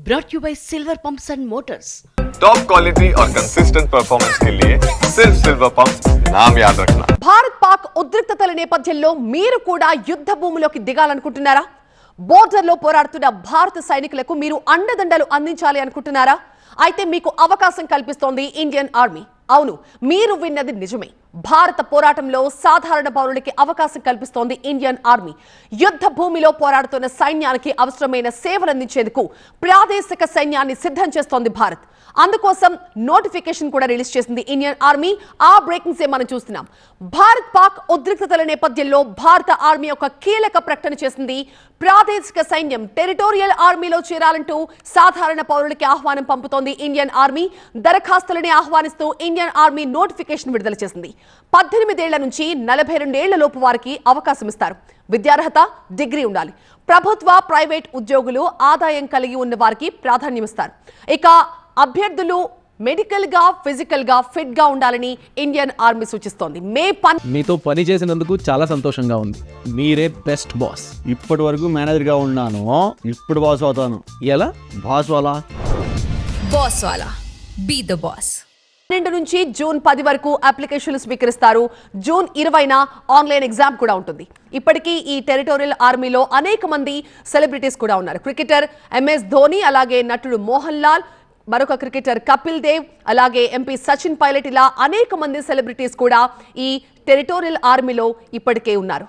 brought to you by Silver Pumps and Motors. Top quality और consistent performance के लिए सिर्फ सिल्वर पंप्स नाम याद रखना. భారత్ పాక్ ఉద్రిక్తతల నేపథ్యంలో మీరు కూడా యుద్ధ భూమిలోకి దిగాలనుకుంటున్నారా? బోర్డర్లో పోరాడుతున్న భారత సైనికులకు మీరు అండదండలు అందించాలి అనుకుంటున్నారా? అయితే మీకు అవకాశం కల్పిస్తోంది ఇండియన్ ఆర్మీ. అవును, మీరు విన్నది నిజమే. భారత పోరాటంలో సాధారణ పౌరులకి అవకాశం కల్పిస్తోంది ఇండియన్ ఆర్మీ. యుద్ధ భూమిలో పోరాడుతున్న సైన్యానికి అవసరమైన సేవలందించేందుకు ప్రాదేశిక సైన్యాన్ని సిద్ధం చేస్తోంది భారత్. అందుకోసం నోటిఫికేషన్ కూడా రిలీజ్ చేసింది ఇండియన్ ఆర్మీ. ఆ బ్రేకింగ్స్ మనం చూస్తున్నాం. భారత్ పాక్ ఉద్రిక్తతల నేపథ్యంలో భారత ఆర్మీ ఒక కీలక ప్రకటన చేసింది. ప్రాదేశిక సైన్యం టెరిటోరియల్ ఆర్మీలో చేరాలంటూ సాధారణ పౌరులకి ఆహ్వానం పంపుతోంది ఇండియన్ ఆర్మీ. దరఖాస్తులని ఆహ్వానిస్తూ ఇండియన్ ఆర్మీ నోటిఫికేషన్ విడుదల చేసింది. 18 ఏళ్ల నుంచి 42 ఏళ్ల లోపు వారికి అవకాశం ఇస్తారు. విద్యార్హత డిగ్రీ ఉండాలి. ప్రభుత్వ ప్రైవేట్ ఉద్యోగులు ఆదాయం కలిగి ఉన్న వారికి ప్రాధాన్యం ఇస్తారు. ఇక అభ్యర్థులు మెడికల్ గా ఫిజికల్ గా ఫిట్ గా ఉండాలని ఇండియన్ ఆర్మీ సూచిస్తోంది. మీతో పని చేసినందుకు చాలా సంతోషంగా ఉంది. మీరే బెస్ట్ బాస్. ఇప్పటి వరకు మేనేజర్ గా ఉన్నాను, ఇప్పుడు బాస్ అవుతాను. ఎలా? బాస్ వాలా బాస్ వాలా బీ ద బాస్. 12 నుంచి జూన్ 10 వరకు అప్లికేషన్లు స్వీకరిస్తారు. జూన్ 20న ఆన్లైన్ ఎగ్జామ్ కూడా ఉంటుంది. ఇప్పటికీ ఈ టెరిటోరియల్ ఆర్మీలో అనేక మంది సెలబ్రిటీస్ కూడా ఉన్నారు. క్రికెటర్ ఎంఎస్ ధోని, అలాగే నటుడు మోహన్ లాల్, మరొక క్రికెటర్ కపిల్ దేవ్, అలాగే ఎంపీ సచిన్ పైలట్, ఇలా అనేక మంది సెలబ్రిటీస్ కూడా ఈ టెరిటోరియల్ ఆర్మీలో ఇప్పటికే ఉన్నారు.